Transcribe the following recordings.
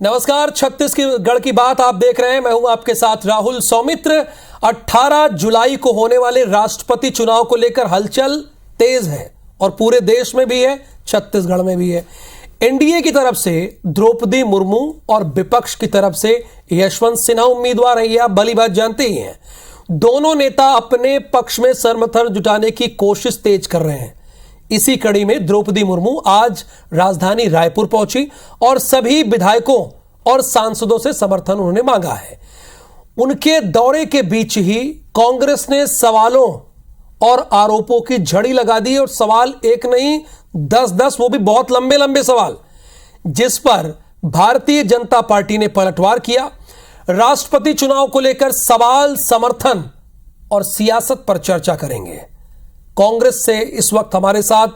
नमस्कार, छत्तीसगढ़ की बात आप देख रहे हैं। मैं हूं आपके साथ राहुल सौमित्र। 18 जुलाई को होने वाले राष्ट्रपति चुनाव को लेकर हलचल तेज है और पूरे देश में भी है, छत्तीसगढ़ में भी है। एनडीए की तरफ से द्रौपदी मुर्मू और विपक्ष की तरफ से यशवंत सिन्हा उम्मीदवार हैं। ये आप भली बात जानते ही हैं। दोनों नेता अपने पक्ष में समर्थन जुटाने की कोशिश तेज कर रहे हैं। इसी कड़ी में द्रौपदी मुर्मू आज राजधानी रायपुर पहुंची और सभी विधायकों और सांसदों से समर्थन उन्होंने मांगा है। उनके दौरे के बीच ही कांग्रेस ने सवालों और आरोपों की झड़ी लगा दी और सवाल एक नहीं 10-10, वो भी बहुत लंबे लंबे सवाल, जिस पर भारतीय जनता पार्टी ने पलटवार किया। राष्ट्रपति चुनाव को लेकर सवाल, समर्थन और सियासत पर चर्चा करेंगे। कांग्रेस से इस वक्त हमारे साथ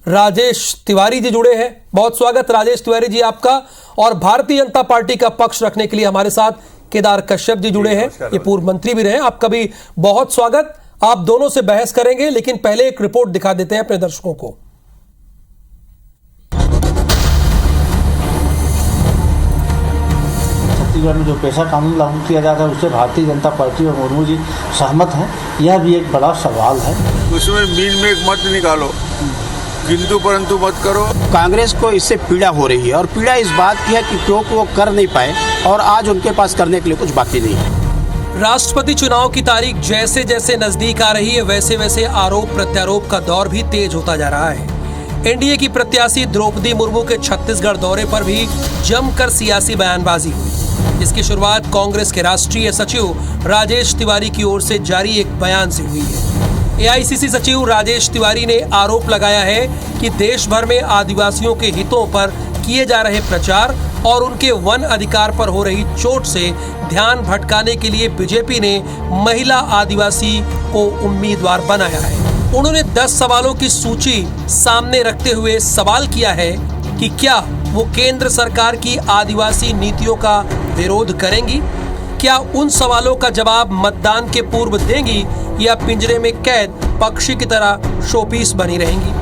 राजेश तिवारी जी जुड़े हैं। बहुत स्वागत राजेश तिवारी जी आपका। और भारतीय जनता पार्टी का पक्ष रखने के लिए हमारे साथ केदार कश्यप जी जुड़े हैं। ये पूर्व मंत्री भी रहे। आपका भी बहुत स्वागत। आप दोनों से बहस करेंगे, लेकिन पहले एक रिपोर्ट दिखा देते हैं अपने दर्शकों को। छत्तीसगढ़ में जो पेशा कानून लागू किया जाता है उससे भारतीय जनता पार्टी और मुर्मू जी सहमत हैं, यह भी एक बड़ा सवाल है। उसमें मीन में एक मत निकालो, किंतु परंतु मत करो। कांग्रेस को इससे पीड़ा हो रही है और पीड़ा इस बात की है कि क्योंकि वो कर नहीं पाए और आज उनके पास करने के लिए कुछ बाकी नहीं है। राष्ट्रपति चुनाव की तारीख जैसे जैसे नजदीक आ रही है, वैसे वैसे आरोप प्रत्यारोप का दौर भी तेज होता जा रहा है। एनडीए की प्रत्याशी द्रौपदी मुर्मू के छत्तीसगढ़ दौरे पर भी जमकर सियासी बयानबाजी हुई। इसकी शुरुआत कांग्रेस के राष्ट्रीय सचिव राजेश तिवारी की ओर से जारी एक बयान से हुई है। एआईसीसी सचिव राजेश तिवारी ने आरोप लगाया है कि देश भर में आदिवासियों के हितों पर किए जा रहे प्रचार और उनके वन अधिकार पर हो रही चोट से ध्यान भटकाने के लिए बीजेपी ने महिला आदिवासी को उम्मीदवार बनाया है। उन्होंने 10 सवालों की सूची सामने रखते हुए सवाल किया है कि क्या वो केंद्र सरकार की आदिवासी नीतियों का विरोध करेंगी, क्या उन सवालों का जवाब मतदान के पूर्व देंगी या पिंजरे में कैद पक्षी की तरह शोपीस बनी रहेंगी,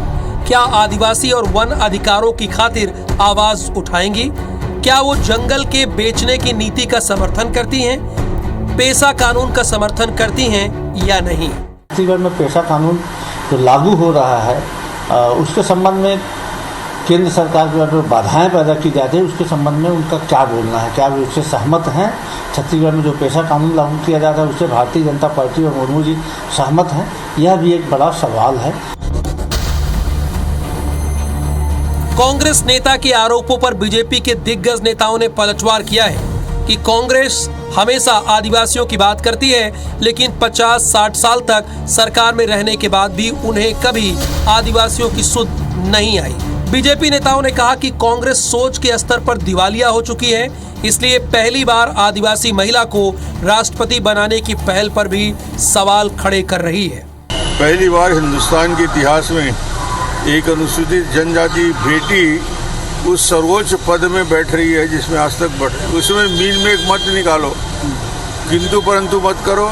क्या आदिवासी और वन अधिकारों की खातिर आवाज उठाएंगी, क्या वो जंगल के बेचने की नीति का समर्थन करती हैं, पेशा कानून का समर्थन करती हैं या नहीं। छत्तीसगढ़ में पेशा कानून जो लागू हो रहा है उसके संबंध में केंद्र सरकार की जो बाधाएं पैदा की जाती है उसके संबंध में उनका क्या बोलना है, क्या वे उससे सहमत हैं। छत्तीसगढ़ में जो पेशा कानून लागू किया जाता है उससे भारतीय जनता पार्टी और मुर्मू जी सहमत हैं, यह भी एक बड़ा सवाल है। कांग्रेस नेता के आरोपों पर बीजेपी के दिग्गज नेताओं ने पलटवार किया है कि कांग्रेस हमेशा आदिवासियों की बात करती है, लेकिन 50-60 साल तक सरकार में रहने के बाद भी उन्हें कभी आदिवासियों की सुध नहीं आई। बीजेपी नेताओं ने कहा कि कांग्रेस सोच के स्तर पर दिवालिया हो चुकी है, इसलिए पहली बार आदिवासी महिला को राष्ट्रपति बनाने की पहल पर भी सवाल खड़े कर रही है। पहली बार हिंदुस्तान के इतिहास में एक अनुसूचित जनजाति बेटी उस सर्वोच्च पद में बैठ रही है जिसमें आज तक बैठे। उसमें मीन में एक मत निकालो, किंतु परंतु मत करो।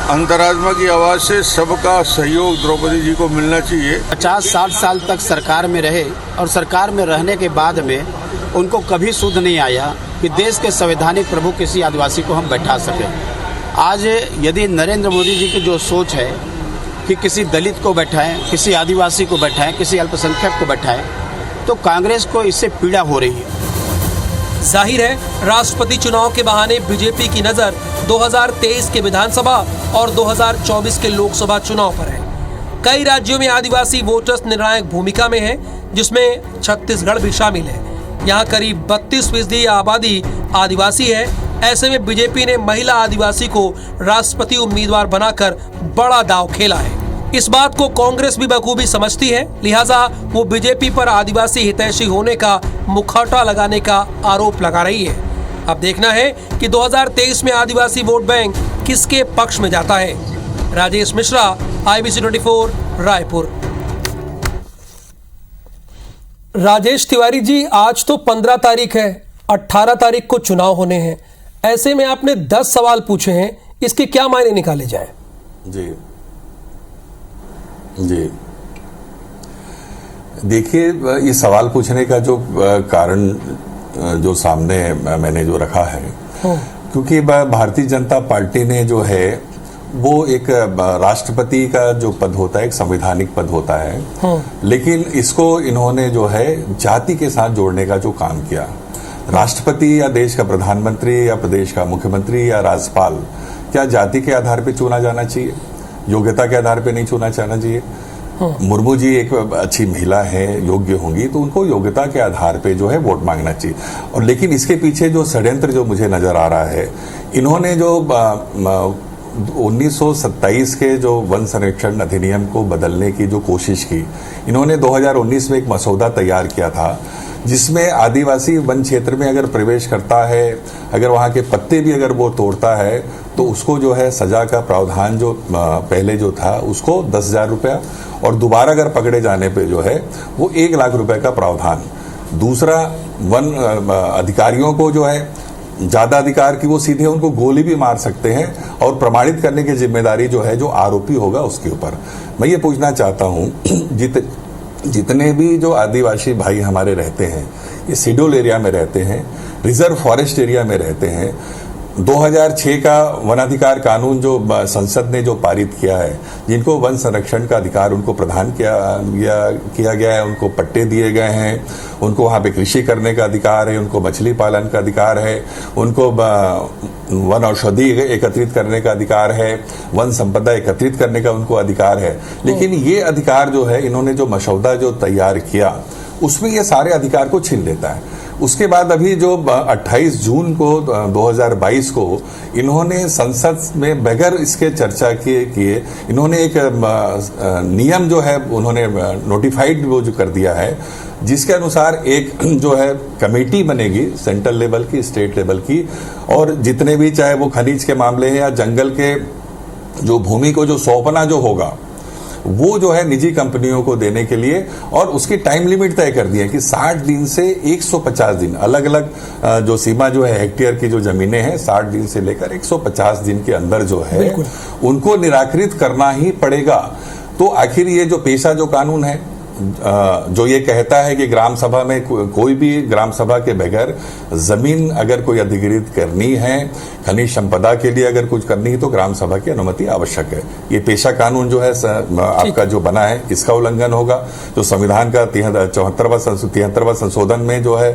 अंतरात्मा की आवाज से सबका सहयोग द्रौपदी जी को मिलना चाहिए। 50-60 साल तक सरकार में रहे और सरकार में रहने के बाद में उनको कभी सुध नहीं आया कि देश के संवैधानिक प्रभु किसी आदिवासी को हम बैठा सकें। आज यदि नरेंद्र मोदी जी की जो सोच है कि किसी दलित को बैठाएं, किसी आदिवासी को बैठाएं, किसी अल्पसंख्यक को बैठाएं, तो कांग्रेस को इससे पीड़ा हो रही है। जाहिर है राष्ट्रपति चुनाव के बहाने बीजेपी की नजर 2023 के विधानसभा और 2024 के लोकसभा चुनाव पर है। कई राज्यों में आदिवासी वोटर्स निर्णायक भूमिका में हैं, जिसमें छत्तीसगढ़ भी शामिल है। यहाँ करीब 32% आबादी आदिवासी है। ऐसे में बीजेपी ने महिला आदिवासी को राष्ट्रपति उम्मीदवार बनाकर बड़ा दांव खेला है। इस बात को कांग्रेस भी बखूबी समझती है, लिहाजा वो बीजेपी पर आदिवासी हितैषी होने का मुखौटा लगाने का आरोप लगा रही है। अब देखना है कि 2023 में आदिवासी वोट बैंक किसके पक्ष में जाता है। राजेश मिश्रा, IBC 24, रायपुर। राजेश तिवारी जी, आज तो 15 तारीख है, 18 तारीख को चुनाव होने हैं। ऐसे में आपने 10 सवाल पूछे हैं, इसके क्या मायने निकाले जाएं? जी देखिए, ये सवाल पूछने का जो कारण जो सामने मैंने जो रखा है, क्योंकि भारतीय जनता पार्टी ने जो है वो एक राष्ट्रपति का जो पद होता है एक संवैधानिक पद होता है, लेकिन इसको इन्होंने जो है जाति के साथ जोड़ने का जो काम किया। राष्ट्रपति या देश का प्रधानमंत्री या प्रदेश का मुख्यमंत्री या राज्यपाल क्या जाति के आधार पे चुना जाना चाहिए, योग्यता के आधार पे नहीं चुना जाना चाहिए। मुर्मू जी एक अच्छी महिला है, योग्य होंगी तो उनको योग्यता के आधार पे जो है वोट मांगना चाहिए। और लेकिन इसके पीछे जो षड्यंत्र जो मुझे नजर आ रहा है, इन्होंने जो 1927 के जो वन संरक्षण अधिनियम को बदलने की जो कोशिश की, इन्होंने 2019 में एक मसौदा तैयार किया था जिसमें आदिवासी वन क्षेत्र में अगर प्रवेश करता है, अगर वहाँ के पत्ते भी अगर वो तोड़ता है तो उसको जो है सजा का प्रावधान जो पहले जो था उसको 10,000 रुपया, और दोबारा अगर पकड़े जाने पे जो है वो 1 लाख रुपए का प्रावधान। दूसरा, वन अधिकारियों को जो है ज्यादा अधिकार की वो सीधे उनको गोली भी मार सकते हैं, और प्रमाणित करने की जिम्मेदारी जो है जो आरोपी होगा उसके ऊपर। मैं ये पूछना चाहता हूँ, जितने भी जो आदिवासी भाई हमारे रहते हैं, ये शेड्यूल एरिया में रहते हैं, रिजर्व फॉरेस्ट एरिया में रहते हैं, 2006 का वनाधिकार कानून जो संसद ने जो पारित किया है, जिनको वन संरक्षण का अधिकार उनको प्रदान किया गया है, उनको पट्टे दिए गए हैं, उनको वहाँ पे कृषि करने का अधिकार है, उनको मछली पालन का अधिकार है, उनको वन औषधि एकत्रित करने का अधिकार है, वन संपदा एकत्रित करने का उनको अधिकार है। लेकिन ये अधिकार जो है, इन्होंने जो मसौदा जो तैयार किया उसमें ये सारे अधिकार को छीन लेता है। उसके बाद अभी जो 28 जून को 2022 को इन्होंने संसद में बगैर इसके चर्चा किए इन्होंने एक नियम जो है उन्होंने नोटिफाइड वो जो कर दिया है, जिसके अनुसार एक जो है कमेटी बनेगी सेंट्रल लेवल की, स्टेट लेवल की, और जितने भी चाहे वो खनिज के मामले हैं या जंगल के जो भूमि को जो सौंपना जो होगा वो जो है निजी कंपनियों को देने के लिए, और उसकी टाइम लिमिट तय कर दी है कि 60 दिन से 150 दिन, अलग अलग जो सीमा जो है हेक्टेयर की जो जमीनें हैं 60 दिन से लेकर 150 दिन के अंदर जो है उनको निराकृत करना ही पड़ेगा। तो आखिर ये जो पेशा जो कानून है जो ये कहता है कि ग्राम सभा में कोई भी ग्राम सभा के बगैर जमीन अगर कोई अधिग्रहित करनी है, खनिज संपदा के लिए अगर कुछ करनी है तो ग्राम सभा की अनुमति आवश्यक है। ये पेशा कानून जो है आपका जो बना है इसका उल्लंघन होगा। जो संविधान का 73वां संशोधन में जो है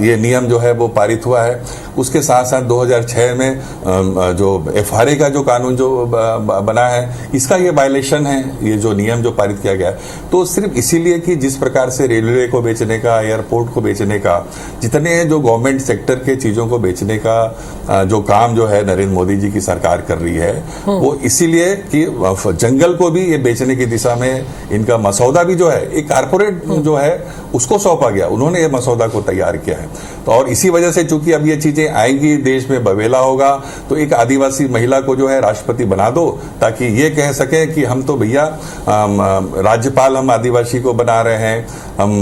ये नियम जो है वो पारित हुआ है। उसके साथ साथ 2006 में जो FRA का जो कानून जो बना है इसका ये वायलेशन है, ये जो नियम जो पारित किया गया है। तो सिर्फ इसीलिए कि जिस प्रकार से रेलवे को बेचने का, एयरपोर्ट को बेचने का, जितने जो गवर्नमेंट सेक्टर के चीजों को बेचने का जो काम जो है नरेंद्र मोदी जी की सरकार कर रही है, वो इसीलिए कि जंगल को भी ये बेचने की दिशा में इनका मसौदा भी जो है एक कारपोरेट जो है उसको सौंपा गया, उन्होंने ये मसौदा को तैयार किया है। तो और इसी वजह से चूंकि अब ये चीजें आएंगी, देश में बवेला होगा, तो एक आदिवासी महिला को जो है राष्ट्रपति बना दो ताकि ये कह सके कि हम तो भैया राज्यपाल हम आदिवासी को बना रहे हैं, हम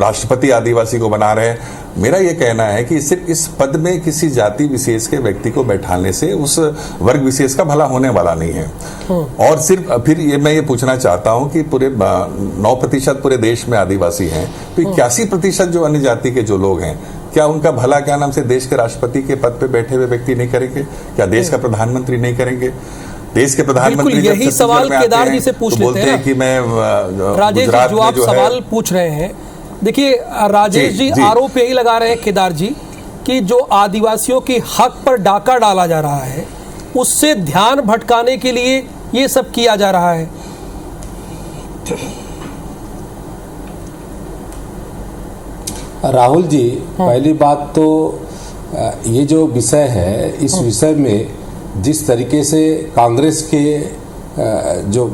राष्ट्रपति आदिवासी को बना रहे हैं। मेरा ये कहना है कि सिर्फ इस पद में किसी जाति विशेष के व्यक्ति को बैठाने से उस वर्ग विशेष का भला होने वाला नहीं है। और सिर्फ फिर ये मैं ये पूछना चाहता हूं कि पूरे 9% पूरे देश में आदिवासी हैं, तो 81% जो अन्य जाति के जो लोग हैं, क्या उनका भला क्या नाम से देश के राष्ट्रपति के पद पे बैठे हुए व्यक्ति नहीं करेंगे? क्या देश का प्रधानमंत्री नहीं करेंगे? देश के प्रधानमंत्री यही सवाल केदार जी से पूछ लेते हैं कि मैं राजेश जी जो आप सवाल पूछ रहे हैं, देखिए राजेश जी आरोप यही लगा रहे हैं केदार जी कि जो आदिवासियों के हक पर डाका डाला जा रहा है उससे ध्यान भटकाने के लिए ये सब किया जा रहा है। राहुल जी, पहली बात तो ये जो विषय है, इस विषय में जिस तरीके से कांग्रेस के जो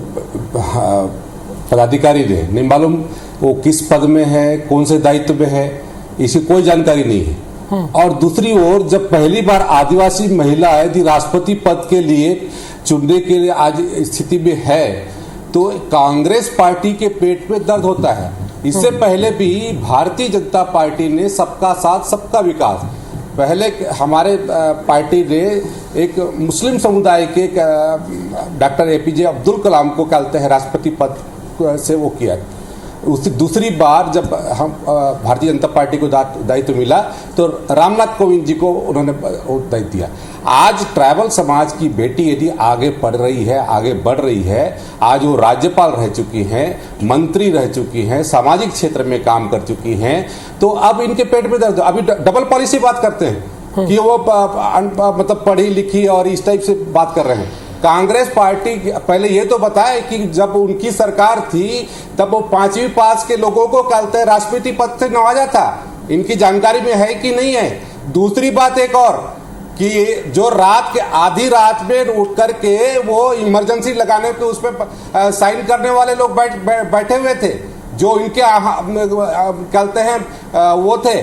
पदाधिकारी ने, नहीं मालूम वो किस पद में है, कौन से दायित्व में है, इसकी कोई जानकारी नहीं है। और दूसरी ओर जब पहली बार आदिवासी महिला यदि राष्ट्रपति पद के लिए चुनने के लिए आज स्थिति में है तो कांग्रेस पार्टी के पेट में दर्द होता है। इससे पहले भी भारतीय जनता पार्टी ने सबका साथ सबका विकास, पहले हमारे पार्टी ने एक मुस्लिम समुदाय के डॉक्टर APJ अब्दुल कलाम को कहते हैं राष्ट्रपति पद से वो किया। उस दूसरी बार जब हम भारतीय जनता पार्टी को दायित्व मिला तो रामनाथ कोविंद जी को उन्होंने दायित्व दिया। आज ट्राइबल समाज की बेटी यदि आगे पढ़ रही है, आगे बढ़ रही है, आज वो राज्यपाल रह चुकी हैं, मंत्री रह चुकी हैं, सामाजिक क्षेत्र में काम कर चुकी हैं, तो अब इनके पेट में दर्द। अभी डबल पॉलिसी बात करते हैं कि वो मतलब पढ़ी लिखी और इस टाइप से बात कर रहे हैं। कांग्रेस पार्टी पहले ये तो बताए कि जब उनकी सरकार थी तब वो 5वीं पास के लोगों को कहते हैं राष्ट्रपति पद से नवाजा था। इनकी जानकारी में है कि नहीं है? दूसरी बात एक और कि जो रात के आधी रात में उठ करके वो इमरजेंसी लगाने के उस पर साइन करने वाले लोग बैठे हुए थे, जो इनके कहते हैं वो थे,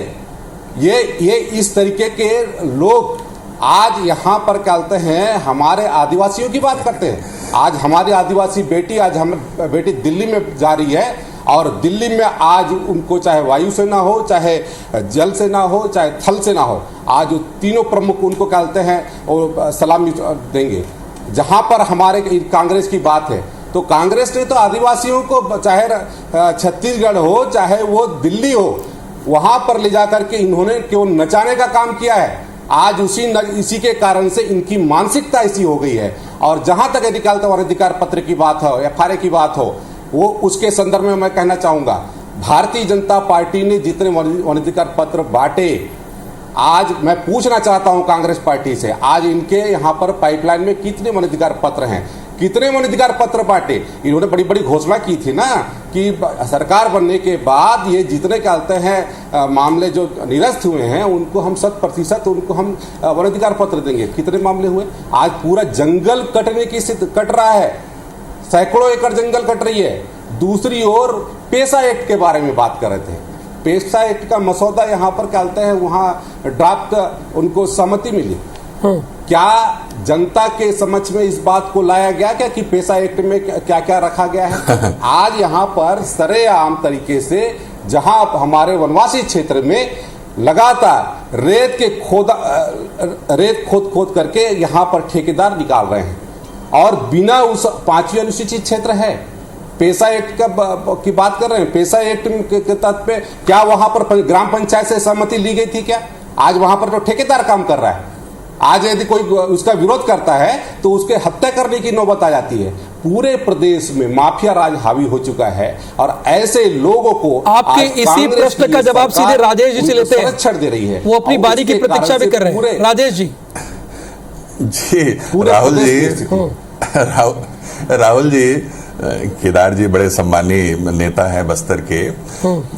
ये इस तरीके के लोग आज यहाँ पर कहते हैं हमारे आदिवासियों की बात करते हैं। आज हमारी आदिवासी बेटी, आज हम बेटी दिल्ली में जा रही है और दिल्ली में आज उनको चाहे वायुसेना हो, चाहे जल सेना हो, चाहे थल सेना हो, आज तीनों प्रमुख उनको कहते हैं और सलामी देंगे। जहाँ पर हमारे कांग्रेस की बात है तो कांग्रेस ने तो आदिवासियों को चाहे छत्तीसगढ़ हो चाहे वो दिल्ली हो, वहाँ पर ले जा करके इन्होंने क्यों नचाने का काम किया है। आज इसी के कारण से इनकी मानसिकता ऐसी हो गई है। और जहां तक अधिकार वनाधिकार पत्र की बात हो, FRA की बात हो, वो उसके संदर्भ में मैं कहना चाहूंगा भारतीय जनता पार्टी ने जितने वनाधिकार पत्र बांटे, आज मैं पूछना चाहता हूं कांग्रेस पार्टी से, आज इनके यहां पर पाइपलाइन में कितने वनाधिकार पत्र हैं, कितने वनाधिकार पत्र बांटे। इन्होंने बड़ी बड़ी घोषणा की थी ना कि सरकार बनने के बाद ये जितने कहते हैं मामले जो निरस्त हुए हैं उनको हम 100% उनको हम वनाधिकार पत्र देंगे। कितने मामले हुए? आज पूरा जंगल कटने की स्थिति कट रहा है, सैकड़ों एकड़ जंगल कट रही है। दूसरी ओर पेशा एक्ट के बारे में बात कर रहे थे। पेशा एक्ट का मसौदा यहाँ पर कहते हैं वहाँ ड्राफ्ट उनको सहमति मिली। क्या जनता के समक्ष में इस बात को लाया गया क्या कि पेशा एक्ट में क्या क्या रखा गया है? आज यहाँ पर सरेआम तरीके से जहां हमारे वनवासी क्षेत्र में लगातार रेत खोद करके यहाँ पर ठेकेदार निकाल रहे हैं और बिना उस 5वीं अनुसूचित क्षेत्र है। पेशा एक्ट की बात कर रहे हैं। पेशा एक्ट के तहत पे क्या वहां पर ग्राम पंचायत से सहमति ली गई थी क्या? आज वहां पर तो ठेकेदार काम कर रहा है। आज यदि कोई उसका विरोध करता है तो उसके हत्या करने की नौबत आ जाती है। पूरे प्रदेश में माफिया राज हावी हो चुका है और ऐसे लोगों को आपके इसी प्रश्न का जवाब सीधे राजेश जी से लेते हैं। संरक्षण दे रही है, वो अपनी बारी की प्रतीक्षा भी कर रहे हैं। राजेश जी। राहुल जी, केदार जी बड़े सम्मानीय नेता हैं बस्तर के।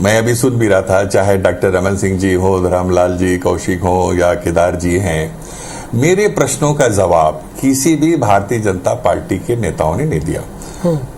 मैं अभी सुन भी रहा था, चाहे डॉक्टर रमन सिंह जी हो, धर्मलाल जी, कौशिक हो या केदार जी हैं, मेरे प्रश्नों का जवाब किसी भी भारतीय जनता पार्टी के नेताओं ने नहीं दिया।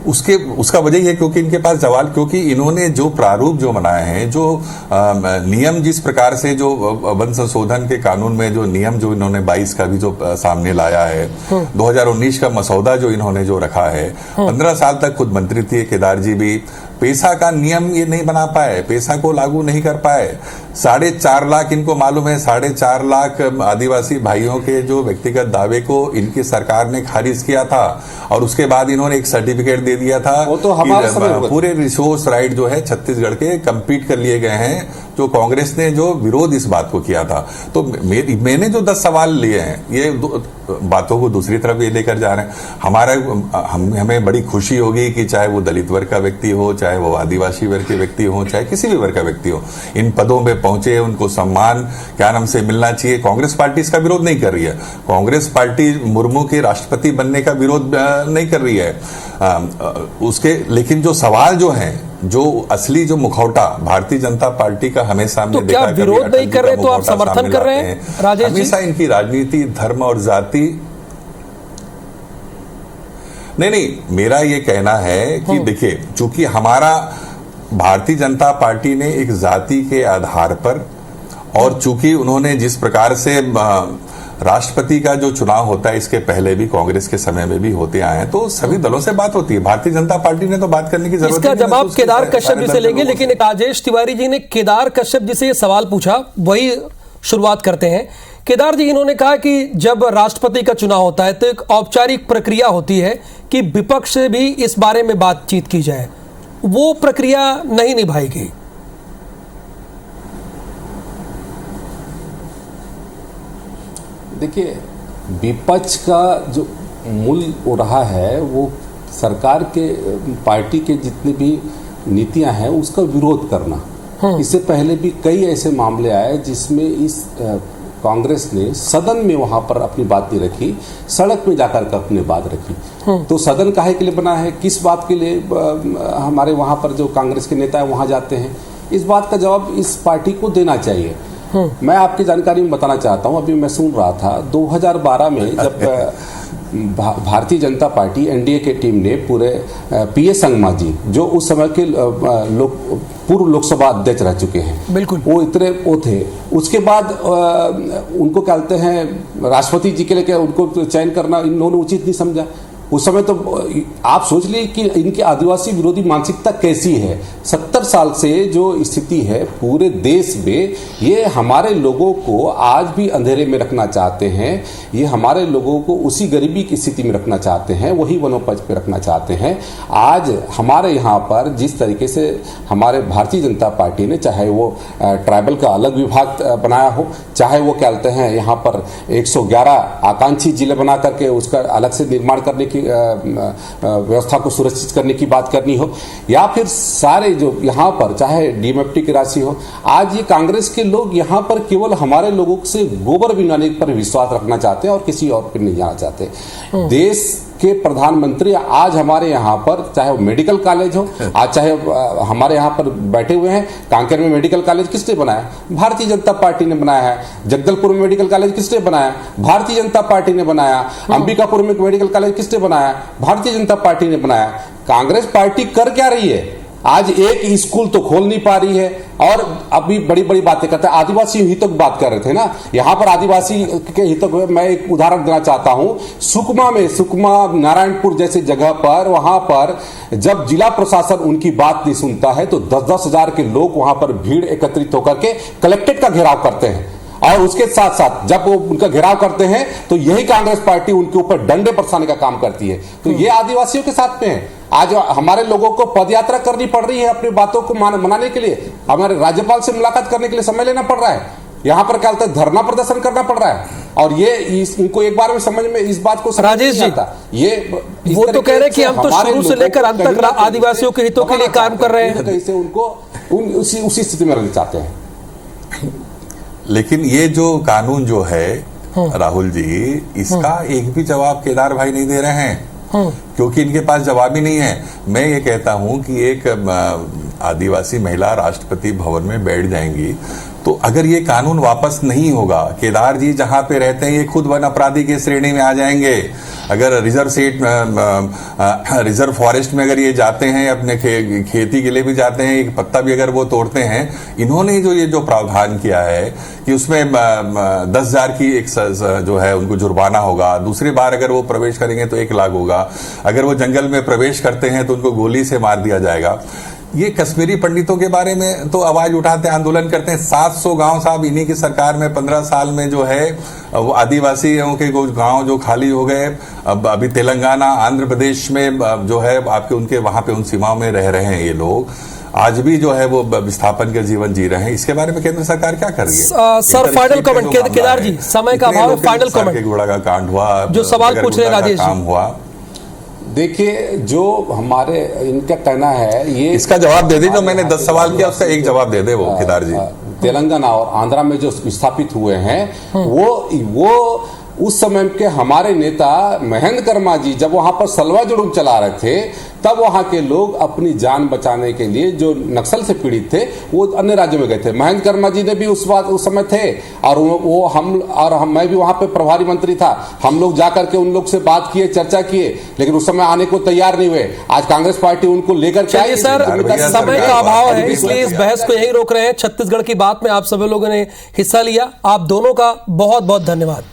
उसका वजह है क्योंकि इनके पास क्योंकि इन्होंने जो प्रारूप जो बनाए हैं, जो नियम जिस प्रकार से जो वन संशोधन के कानून में जो नियम जो इन्होंने 22 का भी जो सामने लाया है, 2019 का मसौदा जो इन्होंने जो रखा है, 15 साल तक खुद मंत्री थे केदार जी भी, पेशा का नियम ये नहीं बना पाए, पेशा को लागू नहीं कर पाए। 4.5 लाख इनको मालूम है, 4.5 लाख आदिवासी भाइयों के जो व्यक्तिगत दावे को इनकी सरकार ने खारिज किया था और उसके बाद इन्होंने एक सर्टिफिकेट दे दिया था। वो तो हमारे पूरे रिसोर्स राइट जो है छत्तीसगढ़ के कंप्लीट कर लिए गए हैं, जो कांग्रेस ने जो विरोध इस बात को किया था। तो मैंने जो 10 सवाल लिए हैं, ये बातों को दूसरी तरफ ये लेकर जा रहे हैं। हमें बड़ी खुशी होगी कि चाहे वो दलित वर्ग का व्यक्ति हो, चाहे वो आदिवासी वर्ग के व्यक्ति हो, चाहे किसी भी वर्ग का व्यक्ति हो, इन पदों में पहुंचे, उनको सम्मान क्या नाम से मिलना चाहिए। कांग्रेस पार्टी इसका विरोध नहीं कर रही है। कांग्रेस पार्टी मुर्मू के राष्ट्रपति बनने का विरोध नहीं कर रही है उसके, लेकिन जो सवाल जो है, जो असली जो मुखौटा भारतीय जनता पार्टी का हमेशा हमने देखा, क्या विरोध नहीं कर रहे तो आप समर्थन कर रहे हैं राजेश जी? हमेशा इनकी राजनीति धर्म और जाति नहीं, मेरा ये कहना है कि देखिए, चूंकि हमारा भारतीय जनता पार्टी ने एक जाति के आधार पर, और चूंकि उन्होंने जिस प्रकार से राष्ट्रपति का जो चुनाव होता है, इसके पहले भी कांग्रेस के समय में भी होते आए हैं, तो सभी दलों से बात होती है। भारतीय जनता पार्टी ने तो बात करने की जरूरत नहीं। इसका जवाब केदार कश्यप जी से लेंगे, लेकिन राजेश तिवारी जी ने केदार कश्यप जी से ये सवाल पूछा, वही शुरुआत करते हैं। केदार जी, इन्होंने कहा कि जब राष्ट्रपति का चुनाव होता है तो एक औपचारिक प्रक्रिया होती है कि विपक्ष से भी इस बारे में बातचीत की जाए। वो प्रक्रिया नहीं निभाएगी? देखिए, विपक्ष का जो मूल हो रहा है वो सरकार के पार्टी के जितने भी नीतियां हैं उसका विरोध करना। इससे पहले भी कई ऐसे मामले आए जिसमें इस कांग्रेस ने सदन में वहां पर अपनी बात नहीं रखी, सड़क में जाकर के अपनी बात रखी। तो सदन काहे के लिए बना है, किस बात के लिए हमारे वहां पर जो कांग्रेस के नेता है वहां जाते हैं, इस बात का जवाब इस पार्टी को देना चाहिए। मैं आपकी जानकारी में बताना चाहता हूं, अभी मैं सुन रहा था 2012 में जब भारतीय जनता पार्टी एनडीए के टीम ने पूरे पीएस संगमा जी जो उस समय के पूर्व लोकसभा अध्यक्ष रह चुके हैं, बिल्कुल वो थे। उसके बाद उनको कहते हैं राष्ट्रपति जी के लिए उनको चयन करना इन्होंने उचित नहीं समझा। उस समय तो आप सोच लीजिए कि इनकी आदिवासी विरोधी मानसिकता कैसी है। 70 साल से जो स्थिति है पूरे देश में, ये हमारे लोगों को आज भी अंधेरे में रखना चाहते हैं, ये हमारे लोगों को उसी गरीबी की स्थिति में रखना चाहते हैं, वही वनोपज पे रखना चाहते हैं। आज हमारे यहाँ पर जिस तरीके से हमारे भारतीय जनता पार्टी ने, चाहे वो ट्राइबल का अलग विभाग बनाया हो, चाहे वो क्या कहते हैं यहाँ पर 111 आकांक्षी जिले बना करके उसका अलग से निर्माण करने की व्यवस्था को सुरक्षित करने की बात करनी हो, या फिर सारे जो यहाँ पर चाहे डीएमएफटी की राशि हो, आज ये कांग्रेस के लोग यहाँ पर केवल हमारे लोगों से गोबर बिनाने पर विश्वास रखना चाहते हैं और किसी और पर नहीं जाना चाहते। देश के प्रधानमंत्री आज हमारे यहाँ पर, चाहे वो मेडिकल कॉलेज हो, आज चाहे हमारे यहाँ पर बैठे हुए हैं, कांकेर में मेडिकल कॉलेज किसने बनाया? भारतीय जनता पार्टी ने बनाया है। जगदलपुर में मेडिकल कॉलेज किसने बनाया? भारतीय जनता पार्टी ने बनाया। अंबिकापुर में मेडिकल कॉलेज किसने बनाया? भारतीय जनता पार्टी ने बनाया। कांग्रेस पार्टी कर क्या रही है? आज एक स्कूल तो खोल नहीं पा रही है और अभी बड़ी बड़ी बातें करते हैं। आदिवासी हितों की बात कर रहे थे ना, यहाँ पर आदिवासी के हितों को मैं एक उदाहरण देना चाहता हूँ। सुकमा नारायणपुर जैसे जगह पर, वहां पर जब जिला प्रशासन उनकी बात नहीं सुनता है तो 10-10 हजार के लोग वहां पर भीड़ एकत्रित होकर के कलेक्ट्रेट का घेराव करते हैं, और उसके साथ साथ जब वो उनका घेराव करते हैं तो यही कांग्रेस पार्टी उनके ऊपर डंडे बरसाने का काम करती है। तो ये आदिवासियों के साथ में है। आज हमारे लोगों को पदयात्रा करनी पड़ रही है अपनी बातों को मनाने के लिए, हमारे राज्यपाल से मुलाकात करने के लिए समय लेना पड़ रहा है, यहाँ पर क्या धरना प्रदर्शन करना पड़ रहा है। और ये इनको एक बार में समझ में इस बात को राजेश जी ये वो तो कह रहे हैं कि हम तो शुरू से लेकर अंत तक आदिवासियों के हितों के लिए काम कर रहे हैं, कैसे उनको उसी स्थिति में रहना चाहते हैं। लेकिन ये जो कानून जो है राहुल जी, इसका एक भी जवाब केदार भाई नहीं दे रहे हैं, क्योंकि इनके पास जवाब ही नहीं है। मैं ये कहता हूं कि एक आदिवासी महिला राष्ट्रपति भवन में बैठ जाएंगी तो अगर ये कानून वापस नहीं होगा, केदार जी जहां पे रहते हैं ये खुद वन अपराधी की श्रेणी में आ जाएंगे। अगर रिजर्व फॉरेस्ट में अगर ये जाते हैं, अपने खेती के लिए भी जाते हैं, एक पत्ता भी अगर वो तोड़ते हैं, इन्होंने जो ये जो प्रावधान किया है कि उसमें 10,000 की एक जो है उनको जुर्माना होगा, दूसरी बार अगर वो प्रवेश करेंगे तो 1 लाख होगा, अगर वो जंगल में प्रवेश करते हैं तो उनको गोली से मार दिया जाएगा। ये कश्मीरी पंडितों के बारे में तो आवाज उठाते हैं, आंदोलन करते हैं। 700 गांव साहब इन्हीं की सरकार में 15 साल में जो है वो आदिवासियों के गांव जो खाली हो गए। अब अभी तेलंगाना, आंध्र प्रदेश में जो है आपके उनके वहां पे उन सीमाओं में रह रहे हैं ये लोग, आज भी जो है वो विस्थापन का जीवन जी रहे हैं। इसके बारे में केंद्र सरकार क्या कर रही है? सर फाइनल कमेंट केदार जी, समय का अभाव, फाइनल कमेंट। घोड़ा का कांड हुआ, जो सवाल पूछ रहे राजेश काम हुआ, देखिए जो हमारे इनका कहना है ये इसका जवाब दे दे। जो मैंने 10 सवाल किया उसका एक जवाब दे दे वो केदार जी। तेलंगाना और आंध्रा में जो स्थापित हुए हैं वो उस समय के हमारे नेता महेंद्र कर्मा जी जब वहां पर सलवा जुलूम चला रहे थे, तब वहां के लोग अपनी जान बचाने के लिए जो नक्सल से पीड़ित थे वो अन्य राज्यों में गए थे। महेंद्र कर्मा जी ने भी उस समय थे और मैं भी वहां पे प्रभारी मंत्री था। हम लोग जाकर के उन लोग से बात किए, चर्चा किए, लेकिन उस समय आने को तैयार नहीं हुए। आज कांग्रेस पार्टी उनको लेकर चलिए सर, समय का अभाव है इसलिए इस बहस को यहीं रोक रहे हैं। छत्तीसगढ़ की बात में आप सभी लोगों ने हिस्सा लिया, आप दोनों का बहुत बहुत धन्यवाद।